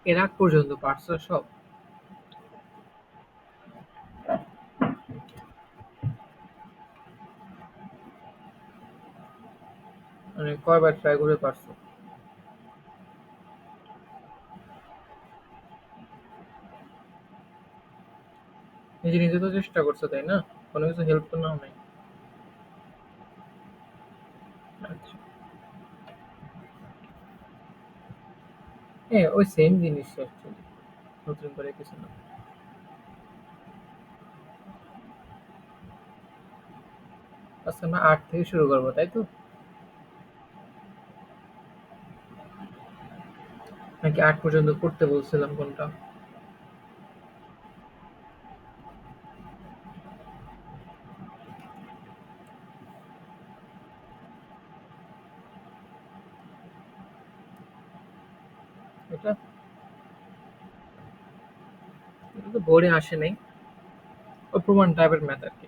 এর আগ পর্যন্ত পারছো সব? মানে কয়বার ট্রাই করে পারছো? নিজে নিজে তো চেষ্টা করছো, তাই না? কোনো কিছু হেল্প তো নাও নাই? আচ্ছা। হ্যাঁ, ওই সেম জিনিস অ্যাকচুয়ালি, নতুন করে কিছু না। আচ্ছা, আমরা ৮ থেকে শুরু করবো, তাই তো? নাকি ৮ পর্যন্ত পড়তে বলছিলাম কোনটা? এটা এটা তো বোর্ডে আসে নাই। ও প্রমাণ টাইপের ম্যাথ আর কি।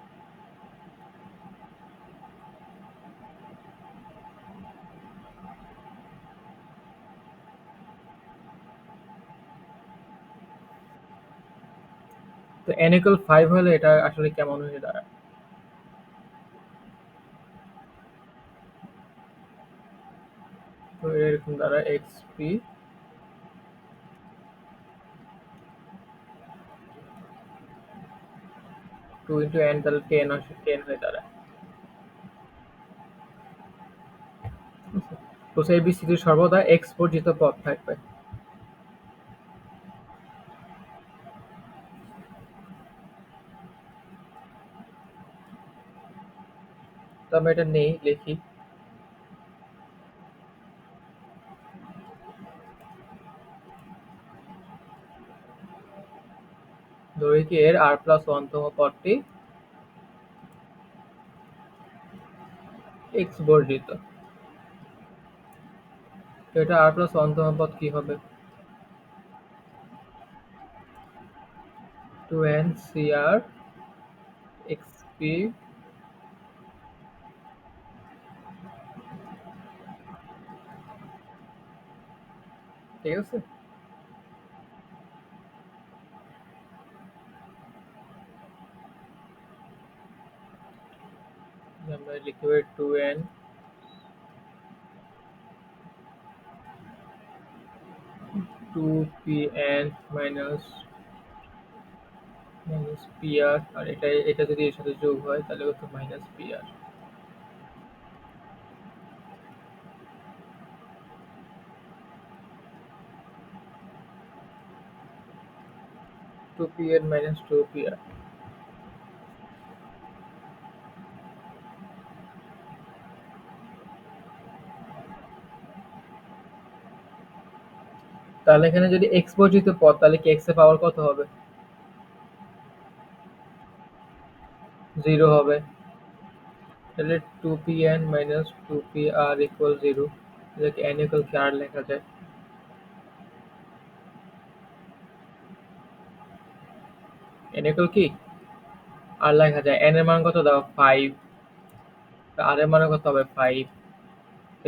তো n equal 5 হলে এটা আসলে কেমন হয়ে দাঁড়ায়? তো এরকম দাঁড়ায় xp 2 into n, তাহলে 10 আসে, 10 হয়ে দাঁড়ায়। কোসাই বিস্তৃতির সর্বদা x বর্জিত পদ থাকবে। তো আমরা এটা নেই, লিখি। ধরি কি এর r প্লাস 1 তম পদটি x বর্জিত। তো এটা r প্লাস 1 তম পদ কি হবে? 2n cr xp। ঠিক আছে? আমরা লিখব 2n 2pn মাইনাস pr, আর এটা যদি এর সাথে যোগ হয় তাহলে কত? Minus pr। 2pn minus 2pr। তাহলে এখানে যদি x বর্জিত পদ, তাহলে কি x এর পাওয়ার কত হবে? 0 হবে। তাহলে 2pn মাইনাস 2pr ইকুয়াল 0। এটাকে n ইকুয়াল কি r লেখা যায়? n ইকুয়াল কি r লেখা যায়। n এর মান কত দাও? 5। আর এর মান কত হবে? 5।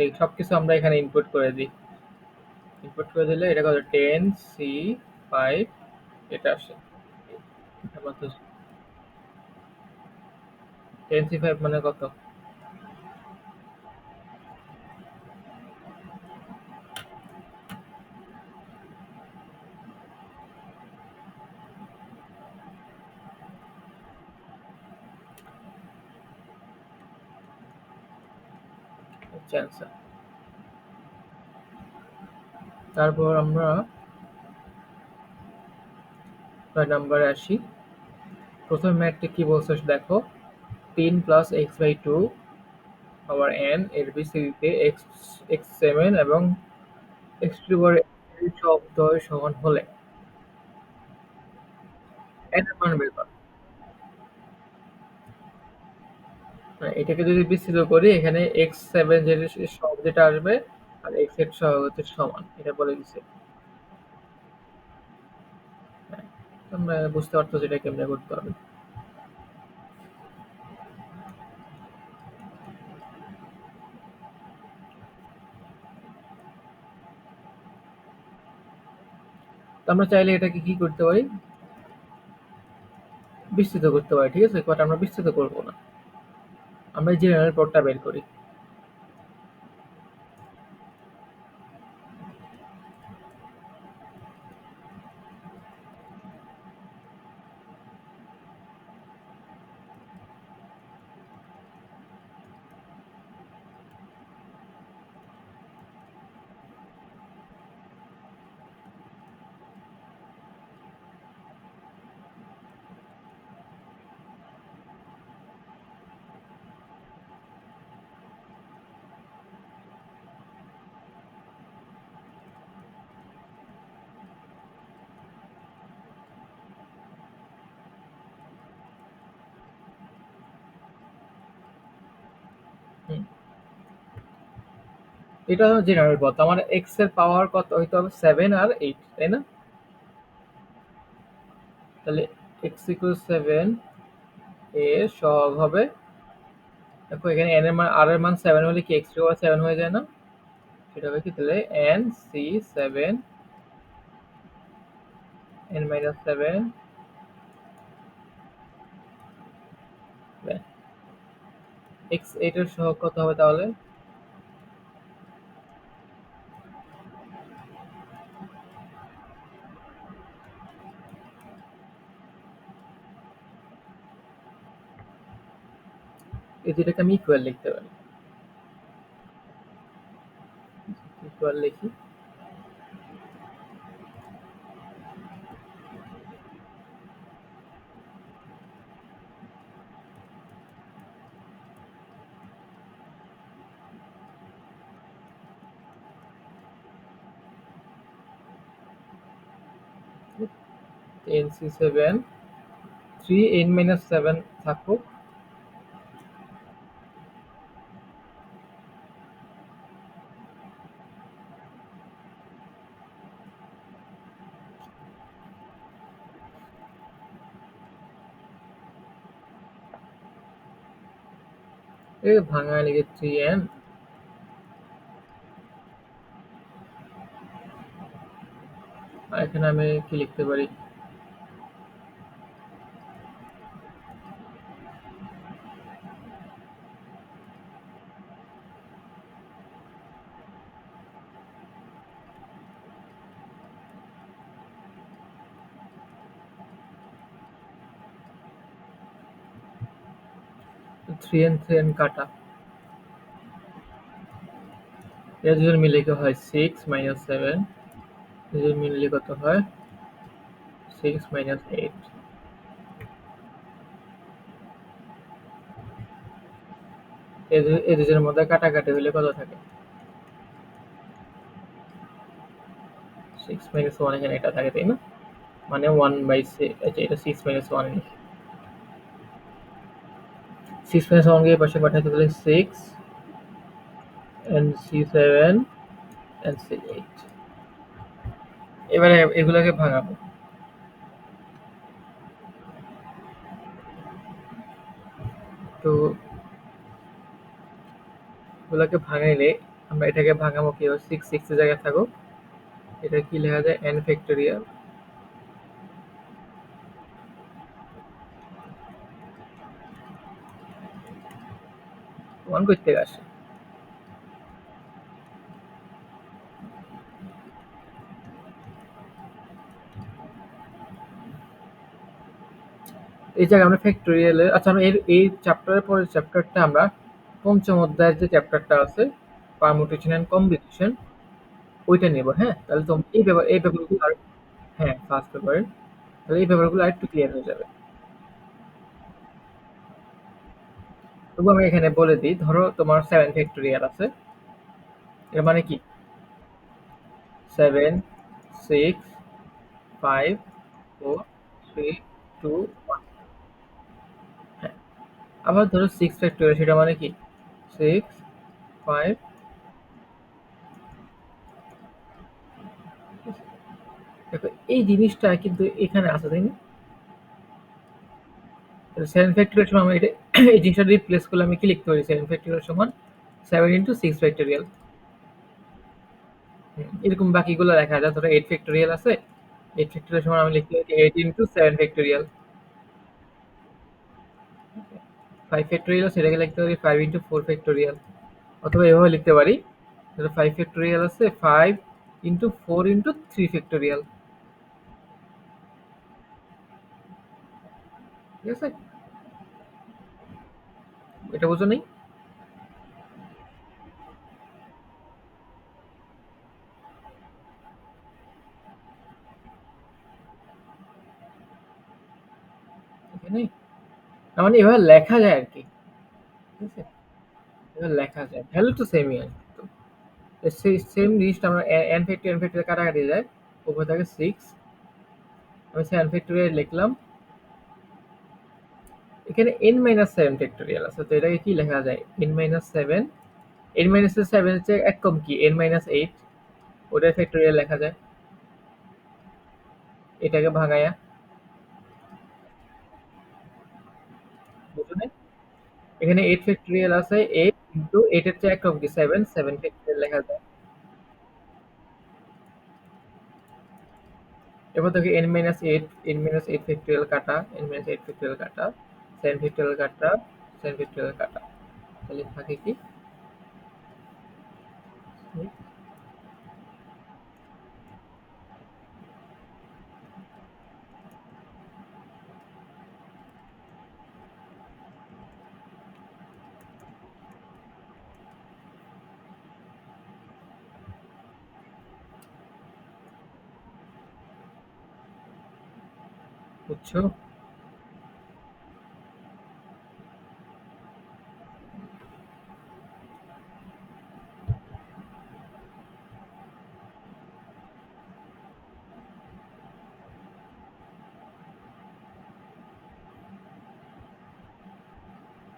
এই সবকিছু আমরা এখানে ইনপুট করে দিই। ইনপুট করে দিলে এটা কত? 10c5 এটা আসে। আমার তো 10c5 মানে কত? হচ্ছে অ্যান্সার। তারপর আমরা 6 নাম্বারে আসি। প্রথম ম্যাথটা কি বলছে দেখো। 3 plus x by two power n এর বিস্তৃতিতে x7 এবং x2 এর সবদ্বয় সমান হলে n এর মান বের করো। মানে এটাকে যদি বিস্তৃত করি, এখানে x7 যেটা সব যেটা আসবে আর x এর সহগ হচ্ছে সমান, এটা বলে দিছে। হ্যাঁ, তোমরা বুঝতে পারছো যেটা কেমনে করতে হবে। আমরা চাইলে এটাকে কি করতে পারি, বিস্তৃত করতে পারি, ঠিক আছে, বাট আমরা বিস্তৃত করব না, আমরা এই জেনারেল পদটা বের করি। হুম, এটা হলো জেনারেল পদ, আমার এক্স এর পাওয়ার কত হইতে হবে, 7 আর 8, তাই না? তাহলে এক্স ইকুয়াল 7 এর সহগ হবে, দেখো এখানে n এর মান, r এর মান 7 হলে কি x টু পাওয়ার 7 হয়ে যায় না? সেটা হবে কি তাহলে n c 7 n minus 7 x 8 এর সহগ কত হবে তাহলে? এই দুটাকে আমি ইকুয়াল লিখতে পারি, ইকুয়াল লিখি। 10c7 3 n মাইনাস 7 থাকুক, এই ভাঙায় লিখে 3n, আর এখানে আমি কি লিখতে পারি, 3n 3n কাটা, এর দুজন মিলে কি হয় 6 মাইনাস 7, দুজন মিললে কত হয় 6 মাইনাস 8, এই দুজনের মধ্যে কাটাকাটি হলে কত থাকে, 6 মাইনাস 1 এখানে এটা থাকে, তাই না? মানে 1/6, আচ্ছা এটা 6 মাইনাস 1, 6 মাইনাস 1 কে এই পাশে পাঠাতে তাহলে 6 and c7 and c8। এবারে এগুলোকে ভাঙাবো, তো এগুলোকে ভাঙাইলে আমরা এটাকে ভাঙাবো কি হবে, 6 6 এর জায়গায় থাকুক, এটা কি লেখা যায় n ফ্যাক্টোরিয়াল, 1 কই থেকে আসে, এই জায়গায় আমরা ফ্যাক্টোরিয়ালের, আচ্ছা আমরা এই চ্যাপ্টারের পরের চ্যাপ্টারটা আমরা পঞ্চম অধ্যায়ের যে চ্যাপ্টারটা আছে পারমুটেশন এন্ড কম্বিনেশন, ওইটা নেব, হ্যাঁ? তাহলে তো এই ব্যাপারগুলো আর, হ্যাঁ ফার্স্ট পেপারে, তাহলে এই ব্যাপারগুলো আরেকটু ক্লিয়ার হয়ে যাবে। তবু আমি এখানে বলে দিই, ধরো তোমার 7 ফ্যাক্টোরিয়াল আছে, এর মানে কি 7 6 5 4 3 2 1, হ্যাঁ। আবার ধরো 6 ফ্যাক্টোরিয়াল, সেটা মানে কি 6 5, দেখো এই জিনিসটা কিন্তু এখানে আছে, তাই না? 7 ফ্যাক্টোরিয়াল সমান আমরা এটা এই জিনিসটা রিপ্লেস করলে আমি কি লিখতে পারি, 7 ফ্যাক্টোরিয়াল সমান 7 ইন্টু 6 ফ্যাক্টোরিয়াল। এরকম বাকিগুলো লেখা যায়, ধরো 8 ফ্যাক্টোরিয়াল আছে, 8 ফ্যাক্টোরিয়াল সমান আমি লিখতে পারি 8 ইন্টু 7 ফ্যাক্টোরিয়াল। 5 ফ্যাক্টোরিয়াল সেটাকে লিখতে পারি 5 ইন্টু 4 ফ্যাক্টোরিয়াল। অথবা এভাবে লিখতে পারি, 5 ফ্যাক্টোরিয়াল আছে 5 ইন্টু 4 ইন্টু 3 ফ্যাক্টোরিয়াল। ঠিক আছে? এটা বুঝো নেই? এখানে তার মানে এভাবে লেখা যায় আর কি। ঠিক আছে? এভাবে লেখা যায়, ভ্যালু তো সেমই আর কি। তো সেই সেম জিনিসটা আমরা এন ফ্যাক্টর এন ফ্যাক্টর কাটাকাটি যায়, উপরে থাকে 6, আমি 7 ফ্যাক্টোরিয়াল লিখলাম। এখানে n মাইনাস 7 ফ্যাক্টোরিয়াল আছে, তো এটাকে কি লেখা যায়? n মাইনাস 7, n মাইনাস 7 হচ্ছে এক কম কি n মাইনাস 8, ওটার ফ্যাক্টোরিয়াল লেখা যায় এটাকে ভাঙায়া। বুঝো নাই? এখানে 8 ফ্যাক্টোরিয়াল আছে, 8 ইন্টু 8 এর চেয়ে এক কম কি 7, 7 ফ্যাক্টোরিয়াল লেখা যায়। এবার দেখো n minus 8, n minus 8 factorial কাটা, n মাইনাস 8 ফ্যাক্টোরিয়াল কাটা, 7 ফ্যাক্টোরিয়াল কাটা, 7 ফ্যাক্টোরিয়াল কাটা, তাহলে থাকে কি? বুঝছো?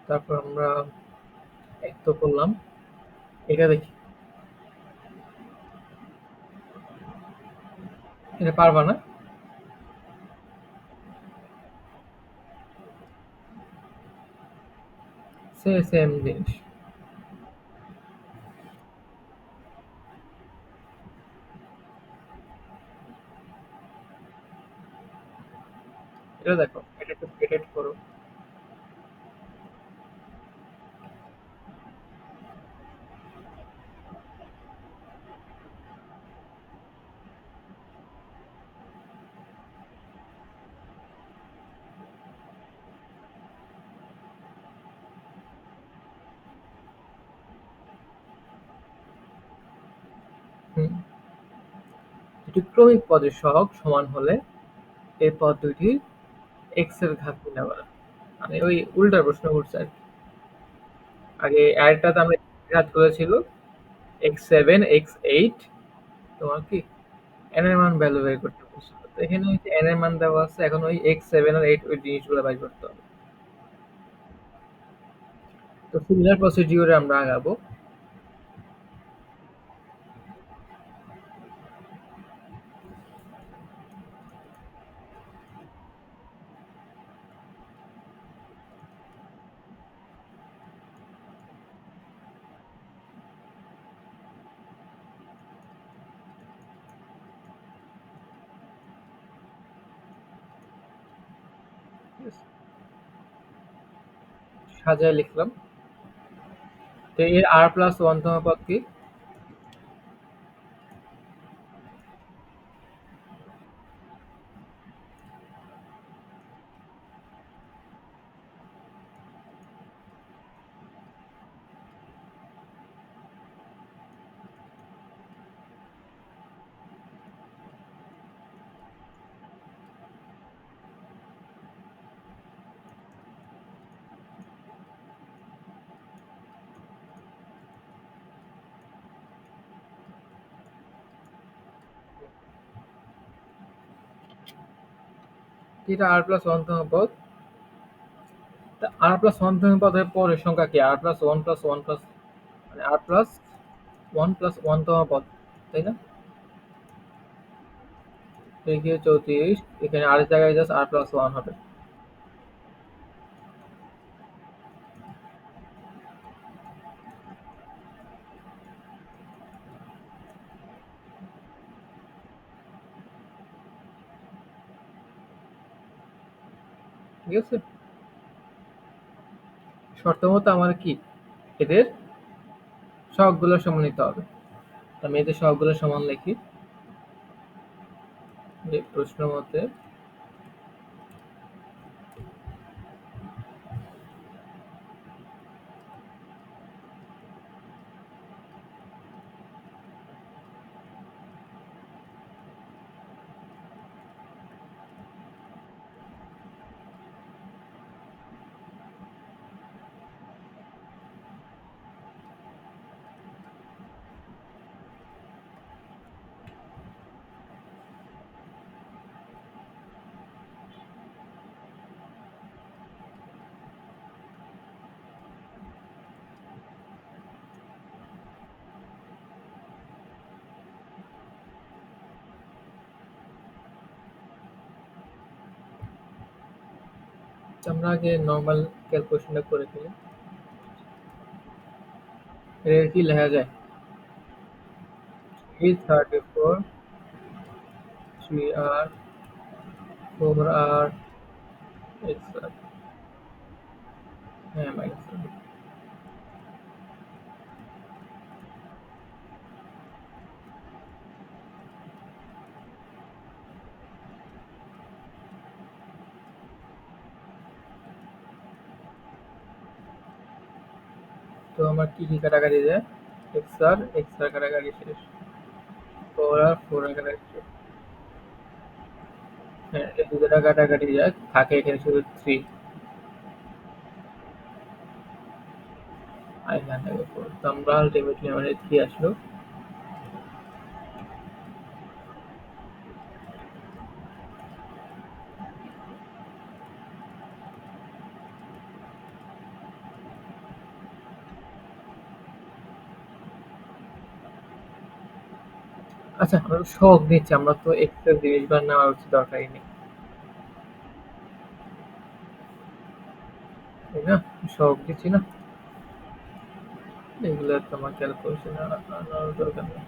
তারপর আমরা এক তো করলাম, এটা দেখি। এটা পারবা না? সেম জিনিস। এটা দেখো, এটা একটু করো। হুম। দুটি ক্রমিক পদের সহগ সমান হলে এই পদ দুইটির এক্স এর ঘাত নির্ণয় করা। মানে ওই উল্টা প্রশ্ন করছে আর কি। আগে আরেকটাতে আমরা ঘাত করেছিল x7 x8, তোমার কি n এর মান ভ্যালু বের করতে বলছিল। তো এখানে হচ্ছে n এর মান দেওয়া আছে, এখন ওই x7 আর 8 ওই জিনিসগুলো বের করতে হবে। তো সিমিলার প্রসিডিউরে আমরা আগাবো। সাজায় লিখলাম। তো এর r+1 তম পদ কি? এটা r+1 তম পদ। r+1 তম পদের পরের সংখ্যা কি? r+1+1 প্লাস, মানে r+1+1 তম পদ, তাই না? এগিয়ে 34, এখানে আর জায়গায় জাস্ট r+1 হবে। ঠিক আছে? শর্ত মতো আমার কি এদের সহগগুলো সমান নিতে হবে। তো আমি এদের সহগগুলো সমান লিখি যে প্রশ্ন মতে আমরা আগে নর্মাল ক্যালকুলেশনটা করে ফেলি। এর কি লেখা যায়? 334 3r 4r xr, হ্যাঁ মাইনাস। তো আমার কি কি কাটাকাটি যায়? xr কাটাকাটি শেষ, 4r 4r কাটাকাটি শেষ। হ্যাঁ, এই দুটোটা কাটাকাটি যায়, থাকে এখানে শুধু 3। আর এখানে থাকে 4। তো আমরা আলটিমেটলি আমাদের কি আসলো? আচ্ছা, আমরা তো সহগ নিচ্ছি, আমরা তো x এর জিনিসবার নেওয়ার হচ্ছে দরকারই নেই, তাই না? সহগ দিচ্ছি না, এগুলো তোমার ক্যালকুলেশন আনার দরকার নেই।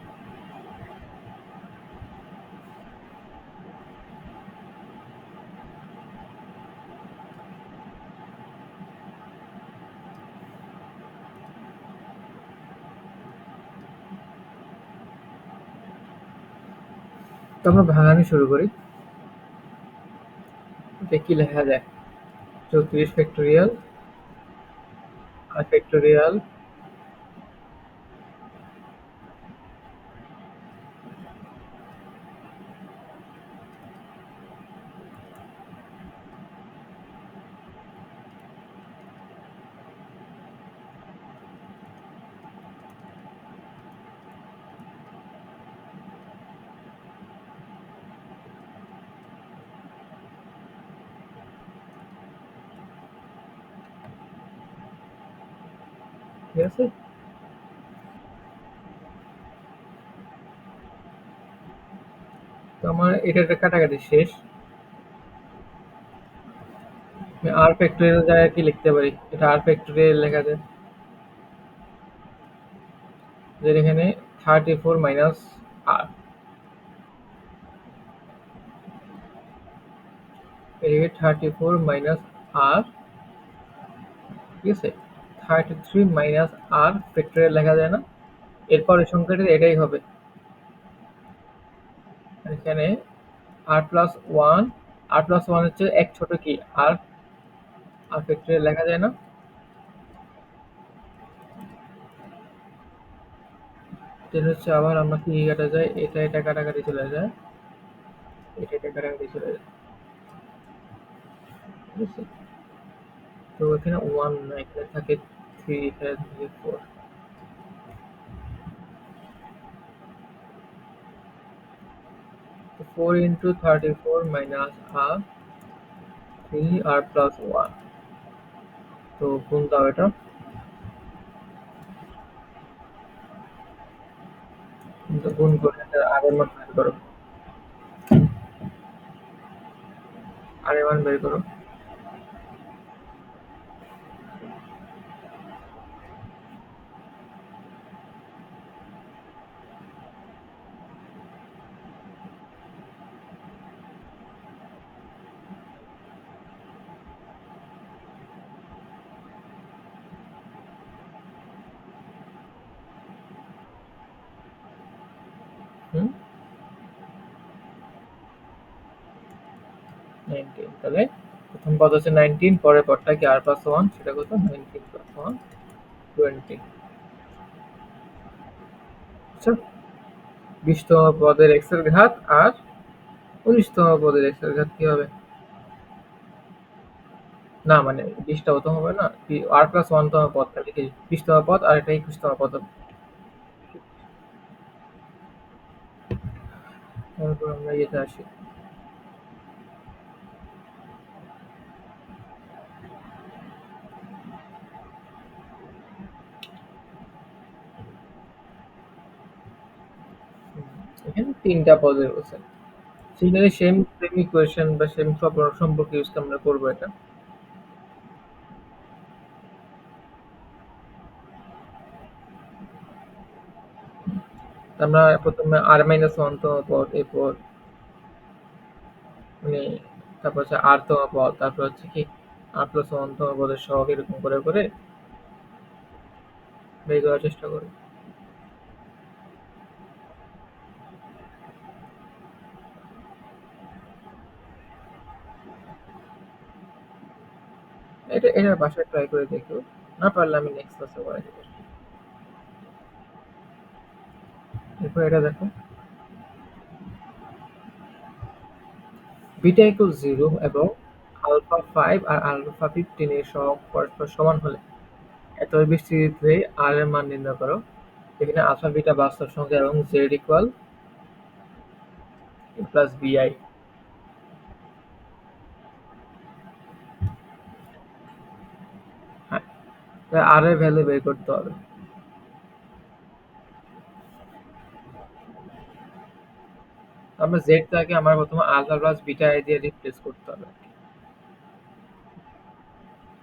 তো আমরা ভাঙানি শুরু করি। এটা কি লেখা যায়? 34 ফ্যাক্টোরিয়াল আর ফ্যাক্টোরিয়াল, ঠিক আছে? তো আমার এটা একটা কাটাকাটি শেষ। আমি আর ফ্যাক্টোরিয়াল জায়গায় কি লিখতে পারি? এটা আর ফ্যাক্টোরিয়াল লেখা যায়, যে এখানে 34 মাইনাস আর, এদিকে 34 মাইনাস আর, ঠিক আছে? 33 মাইনাস আর ফ্যাক্টোরিয়াল লেখা যায় না? এরপরের সংখ্যাটা এটাই হবে। আর এখানে আর প্লাস ওয়ান, আর প্লাস ওয়ান হচ্ছে এক ছোট কি আর, আর ফ্যাক্টোরিয়াল লেখা যায় না? দেন হচ্ছে আবার আমরা কি কাটা যায়, এটা এটা কাটাকাটি চলে যায়, এটা এটা কাটাকাটি চলে যায়, ঠিক আছে? তো এখানে ওয়ান না, এখানে থাকে থ্রি, এখানে থাকে ফোর। তো ফোর ইন্টু 34 মাইনাস আর, থ্রি আর প্লাস ওয়ান। তো গুণ দাও এটা, কিন্তু গুণ করে এটা আর এর মান বের করো, আর এর মান বের করো। তাহলে প্রথম পদ হচ্ছে 19, পরের পদটা কি r প্লাস 1, সেটা কত? 19 প্লাস 1, 20। আচ্ছা, 20তম পদের x এর ঘাত আর 19তম পদের x এর ঘাত কি হবে? না মানে 20টা তম হবে না, r প্লাস 1 তম পদটা লিখে 20তম পদ আর এটা 21তম পদ হবে। তারপর আমরা ইয়েতে আসি। এখানে 3টা পদের বলছে। সিমিলারলি সেম ইকুয়েশন বা সেম সম্পর্ক ইউজ করে আমরা করবো এটা। আমরা প্রথমে r মাইনাস 1 তম পদ, এরপর মানে তারপর হচ্ছে r তম পদ, তারপর হচ্ছে কি r প্লাস 1 তম পদের সহগ, এরকম করে করে বের করার চেষ্টা করি। এটা বাসায় ট্রাই করে দেখো, না পারলে আমি নেক্সট ক্লাসে করাই দেবো। এরপর এটা দেখো, বিটা ইকুয়াল 0 এবং আলফা 5 আর আলফা 15 এর সহগ পরস্পর সমান হলে এত বিস্তৃতিতে আর এর মান নির্ণয় করো। এখানে আলফা বিটা বাস্তব সংখ্যা এবং জেড ইকুয়াল প্লাস বিআই। হ্যাঁ, আর এর ভ্যালু বের করতে হবে। আমরা জেডটাকে আমার প্রথমে আলফা প্লাস বিটা আই দিয়ে রিপ্লেস করতে হবে,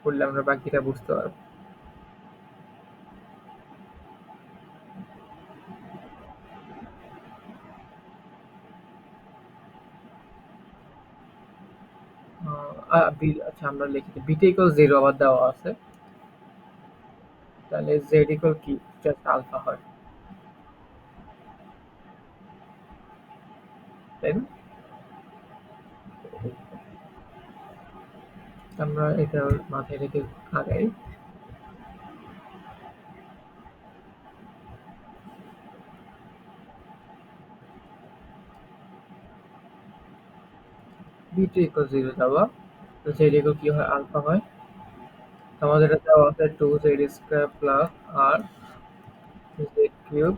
করলে আমরা বাকিটা বুঝতে পারবো। আচ্ছা, আমরা লিখি বিটা ইকুয়াল 0 আবার দেওয়া আছে, তাহলে জেড ইকুয়াল কি? জাস্ট আলফা হয়, তাই না? আমরা এটা মাথায় রেখে আগাই। বিটা ইকুয়াল 0 দেওয়া, তো জেড ইকুয়াল কি হয়? আলফা হয়। তো আমাদের এটা দেওয়া আছে 2z স্কয়ার প্লাস আর জেড কিউব।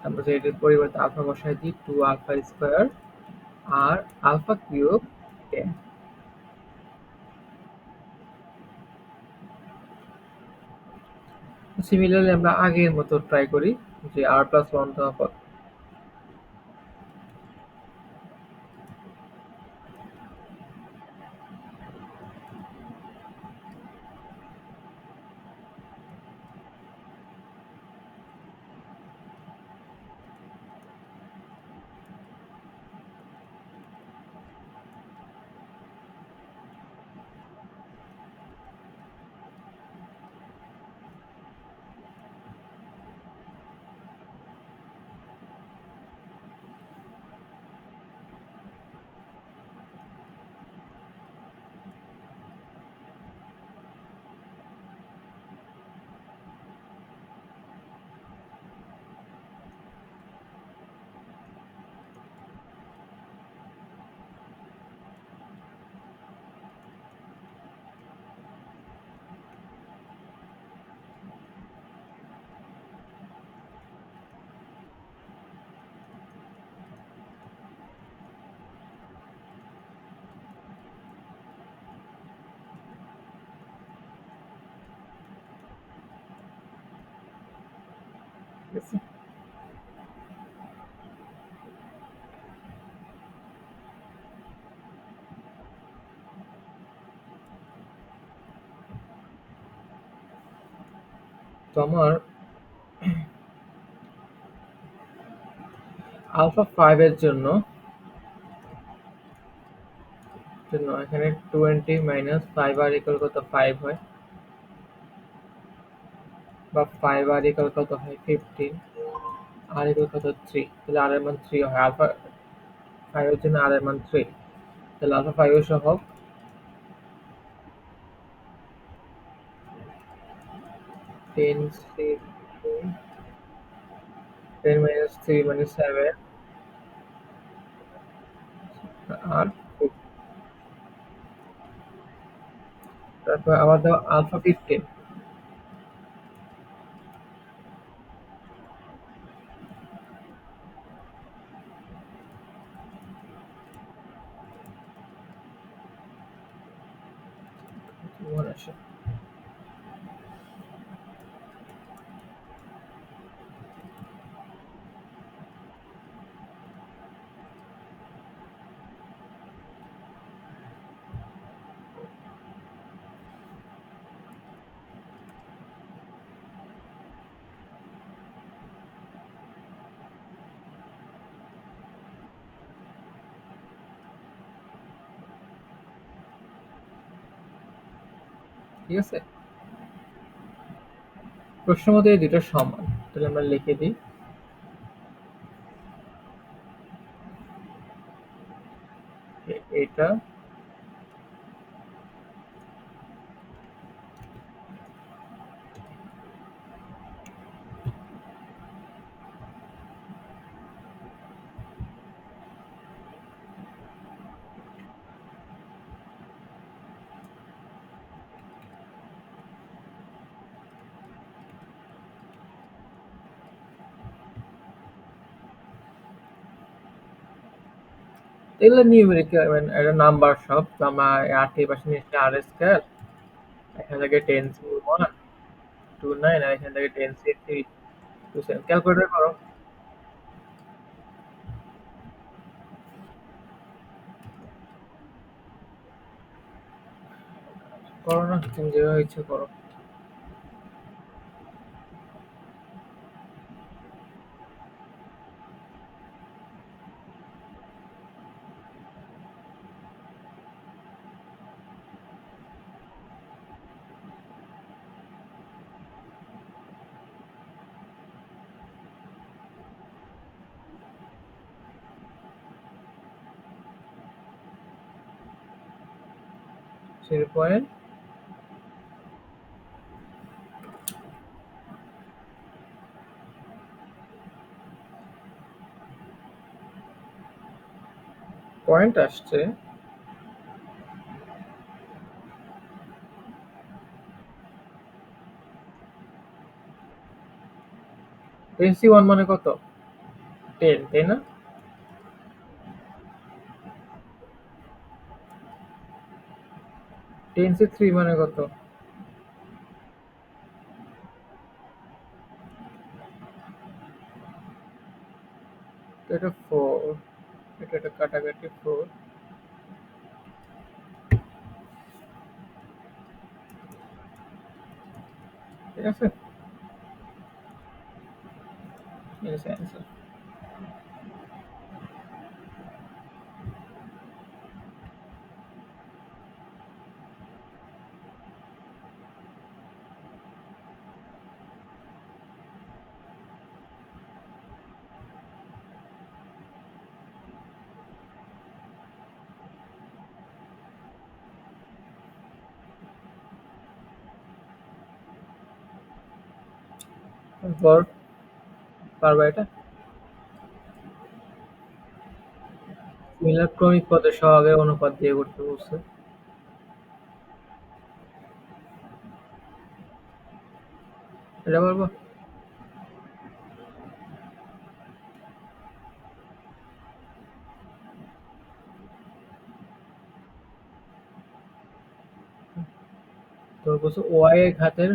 আমরা জেড এর পরিবর্তে আলফা বসাই দিই, 2 আলফা স্কয়ার আর আলফা কিউব 10। সিমিলারলি আমরা আগের মতো ট্রাই করি যে r প্লাস 1 তম পদ। ঠিক আছে? তো আমার আলফা 5 এর জন্য জন্য এখানে 20 মাইনাস 5 আর ইকুয়াল কত? 5 হয়, বা 5 আর ইকুয়াল কত হয়? 15, আর ইকুয়াল কত? 3। তাহলে আর এর মান 3 হয়। আলফা 5 এর জন্য আর এর মান 3। তাহলে আলফা 5 এর সহগ 10 6 10 minus 3 মানে 7 আর 6। তারপর আবার দাও আলফা 15। 1 আসে। ঠিক আছে? প্রশ্ন মতে এই দুটো সমান। তাহলে আমরা লিখে দিই এটা এগুলো নিউমেরিক্যাল মানে এটা নাম্বার সব। তো আমরা 8 এর পাশে নিচ্ছি আর স্কয়ার। এখান থেকে 10c1 29 আর এখান থেকে 10c3 27। ক্যালকুলেটর করো। করো না, তুমি যেভাবে ইচ্ছে করো। থ্রি পয়েন্ট পয়েন্ট আসছে 10c1 মানে কত? 10, তাই না? 10c3 মানে কত? তো এটা 4। এটা কাটাকাটি 4। ঠিক আছে? এই অ্যান্সার। তারপর পারবা এটা? মিলার ক্রমিক পদের সহগের অনুপাত দিয়ে করতে বলছে। এটা পারবা? তো বলছো ওয়াই এর ঘাতের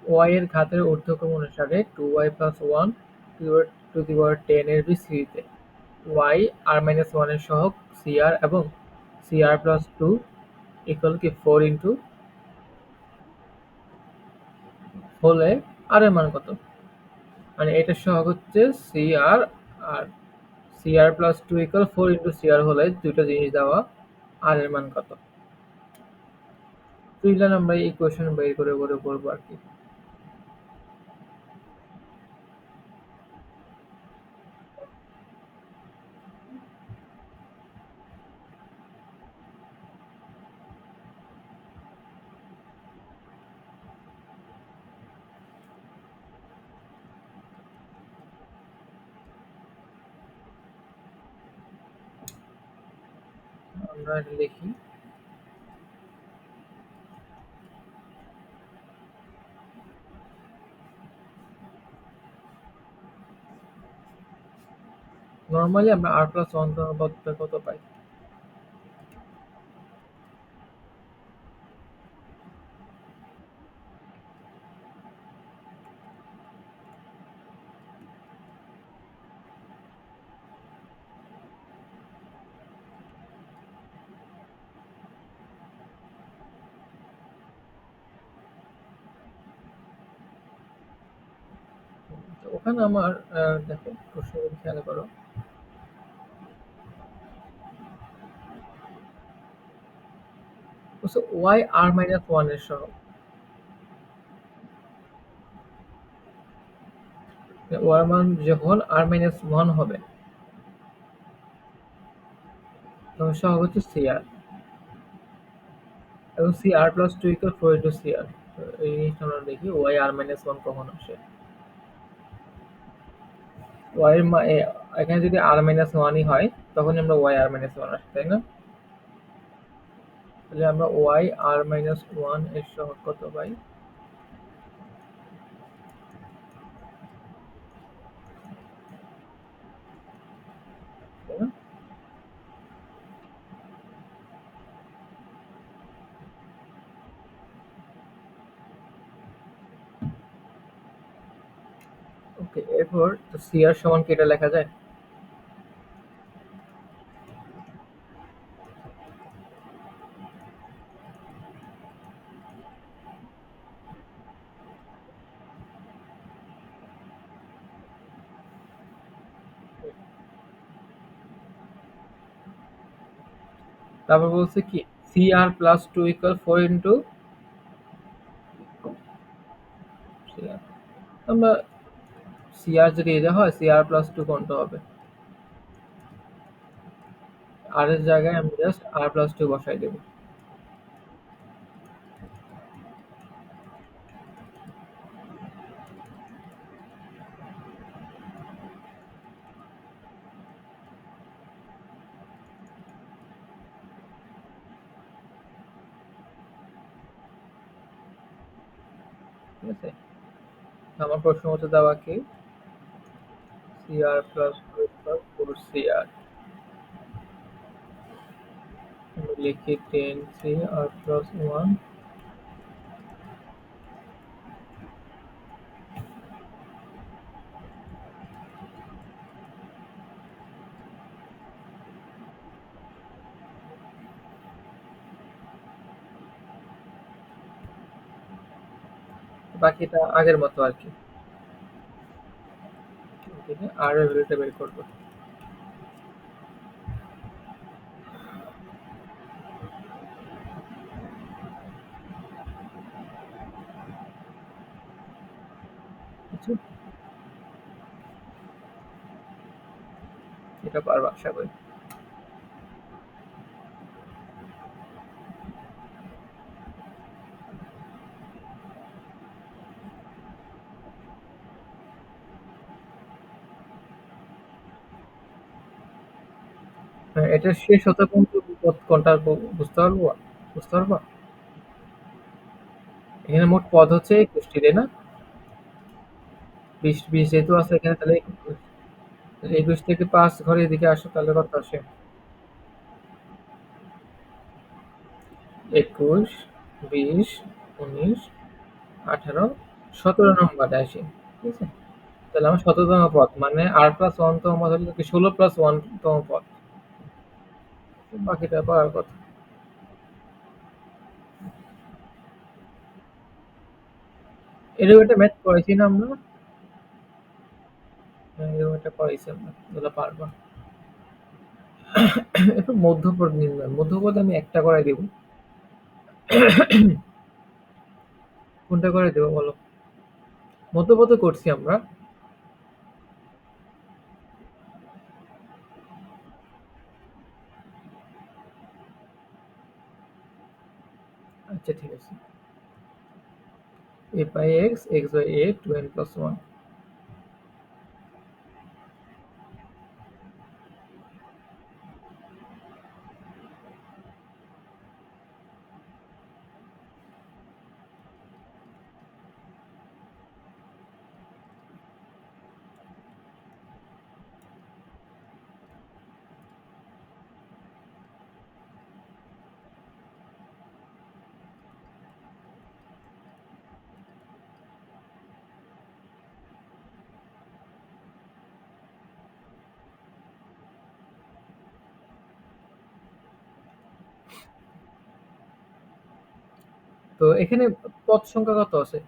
ওয়াই এর ঘাতের ঊর্ধ্বক্রম অনুসারে 2y প্লাস 1 টু দি পাওয়ার 10 এর বিস্তৃতিতে ওয়াই আর মাইনাস 1 এর সহগ সিআর এবং সিআর প্লাস 2 ইকুয়াল কি 4 ইন্টু হলে আর এর মান কত? মানে এটার সহগ হচ্ছে সিআর আর CR plus 2 equal 4 into CR হলে দুটো জিনিস দেওয়া আর এর মান কত? বুঝলেন, আমরা এই কোয়েশ্চেন বের করে করে করবো আর কি। আমরা এটা লিখি। নর্মালি আমরা আর প্লাস ওয়ান পদটা কত পাই? তো ওখানে আমার দেখো প্রশ্নগুলো খেয়াল করো। বলছে ওয়াই আর মাইনাস ওয়ান এর সহগ। ওয়ার মান যখন আর মাইনাস ওয়ান হবে তখন সহগ হচ্ছে সি আর, এবং C R plus two equal four into C R. এই জিনিসটা আমরা দেখি ওয়াই আর মাইনাস ওয়ান কখন আসে। ওয়াই এখানে যদি আর মাইনাস ওয়ানই হয় তখন আমরা ওয়াই আর মাইনাস ওয়ান আসে, তাই না? তাহলে আমরা ওয়াই আর মাইনাস ওয়ান এর সহগ কত পাই, তাই না? ওকে, এরপর তো সি আর সমান কি এটা লেখা যায়? তারপর বলছে কি C R plus two equal four into C R. আমরা সি আর যদি এটা হয় সি আর প্লাস টু কোনটা হবে? আর এর জায়গায় আমি জাস্ট আর প্লাস টু বসাই দেবো। ঠিক আছে, আমার প্রশ্ন মতো দেওয়া কি C R plus two equal four C R. আমি লিখি ten C R plus one. বাকিটা আগের মতো আর কি। আর এর ভ্যালুটা বের করবো। বুঝছো? এটা পারবো আশা করি। হ্যাঁ, এটা শেষ হতে কোনটা কোনটা বুঝতে পারবো, বুঝতে পারবো। এখানে মোট পদ হচ্ছে ২১টি, তাই না? ২০ ২০ যেহেতু আছে এখানে, তাহলে ২১ থেকে ৫ ঘরে এদিকে আসো, তাহলে কত আসে? ২১, ২০, ১৯, ১৮, ১৭ নম্বরে আসি। ঠিক আছে? তাহলে আমার ১৭তম পদ মানে আর প্লাস ১ তম পদ হলে কি ১৬ প্লাস ১ তম পদ। বাকিটা পাওয়ার কথা। এরকম একটা ম্যাথ করেছি না আমরা? হ্যাঁ, এরকম একটা করেছি আমরা, এগুলো পারবা। একটু মধ্যপদ নির্ণয়, মধ্যপদ আমি একটা করাই দেবো। কোনটা করে দেবো বলো? মধ্যপদ করছি আমরা। আচ্ছা ঠিক আছে। a by x by a 2n plus 1। তো এখানে পদ সংখ্যা কত আছে?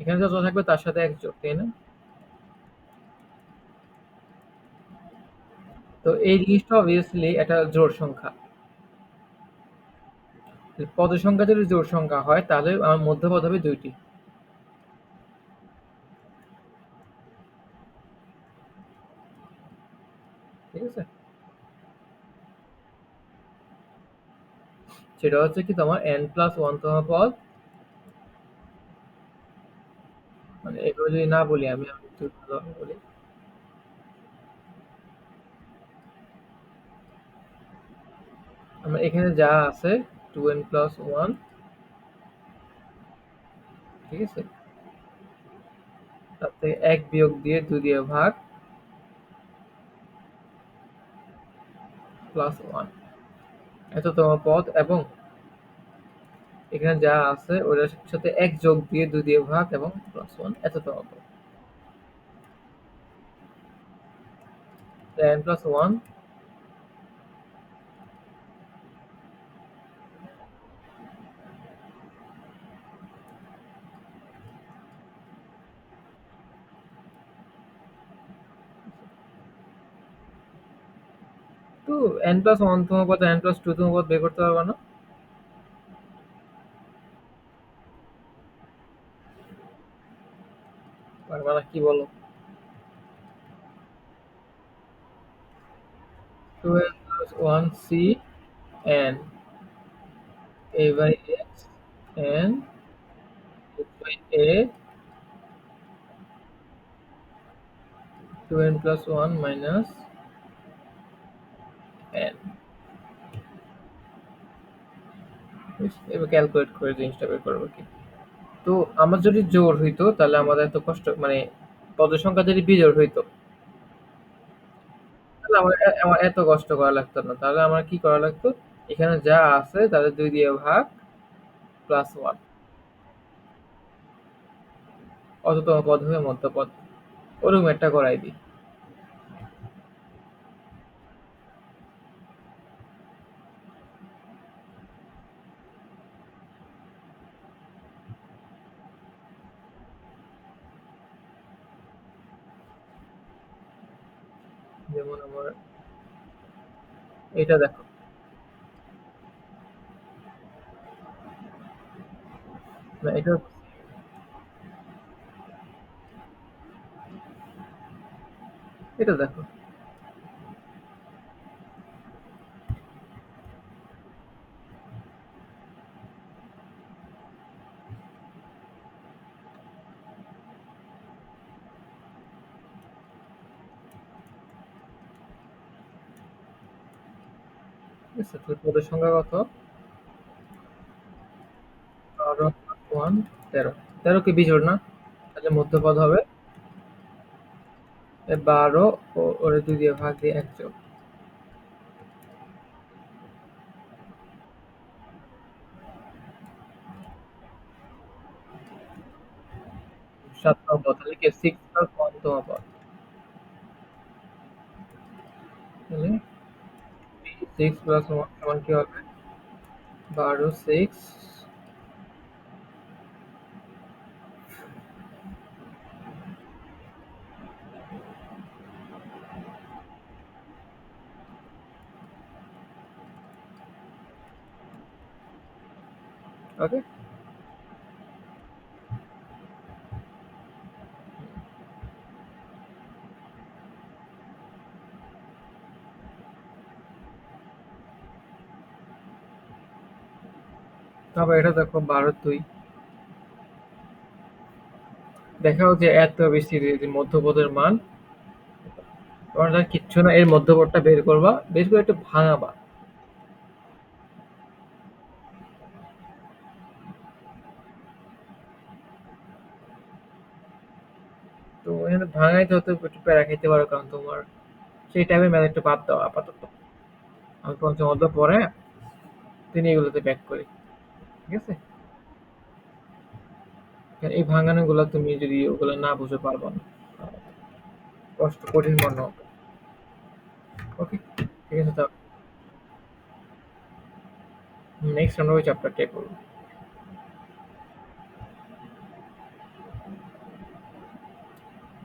এখানে যত থাকবে তার সাথে এক যোগ, তাই না? তো এই জিনিসটা অবভিয়াসলি একটা জোড় সংখ্যা। পদের সংখ্যা যদি জোড় সংখ্যা হয় তাহলে আমার মধ্যপদ হবে দুইটি। ঠিক আছে? সেটা হচ্ছে কি তোমার n প্লাস ওয়ান তম পদ, মানে এগুলো যদি না বলি আমি একটু ভালোভাবে বলি। আমার এখানে যা আছে 2n প্লাস ওয়ান, ঠিক আছে, তার থেকে এক বিয়োগ দিয়ে দুই দিয়ে ভাগ প্লাস ওয়ান, এত তোমার পদ, এবং এখানে যা আছে ওটার সাথে এক যোগ দিয়ে দুই দিয়ে ভাগ এবং প্লাস ওয়ান, এত তোমার পদ। n প্লাস ওয়ান তো n প্লাস ওয়ান তম পদ n প্লাস টু তম পদ বের করতে পারবা না? পারবা না, কি বলো? 2n plus 1c n a by x n x by a 2n plus 1 minus n। এবার ক্যালকুলেট করে জিনিসটা বের করবো কি। তো আমার যদি জোড় হইতো তাহলে আমাদের এত কষ্ট, মানে পদের সংখ্যা যদি বিজোড় হইতো তাহলে আমার এত কষ্ট করা লাগতো না। তাহলে আমার কি করা লাগতো, এখানে যা আছে তাহলে দুই দিয়ে ভাগ প্লাস ওয়ান, অততম পদ হয়ে মধ্যপদ, ওরকম একটা করাই দিই। যেমন আমার এটা দেখো, না এটা, এটা দেখো। ঠিক আছে, তো পদের সংখ্যা কত? 12 + 1 13। 13 কি বিজোড় না? তাহলে মধ্যপদ হবে 12, ওরে 2 দিয়ে ভাগ দিয়ে 1 যোগ 7 তম পদ, তাহলে কি 6 + 1 তম পদ। তাহলে 6 + 1 সমান কি হবে? 12 6 ওকে। তবে এটা দেখো 12 2। দেখাও যে এত বেশি যে মধ্যপদের মান, তোমার আর কিচ্ছু না, এর মধ্যপদটা বের করবা, বের করে একটু ভাঙাবা। তো এখানে ভাঙাইতে হতে একটু প্যারা খাইতে পারো, কারণ তোমার সেই টাইমে ম্যাথ একটু বাদ দাও আপাতত। আমি পঞ্চম অধ্যায় পরে তিনি এগুলোতে ব্যাক করি। ঠিক আছে? কারণ এই ভাঙানো গুলো তুমি যদি ওগুলো না বুঝে পারবো না, কষ্ট কঠিন মনে হবে। ওকে, ঠিক আছে। তো নেক্সট আমরা ওই চ্যাপ্টারটাই করবো।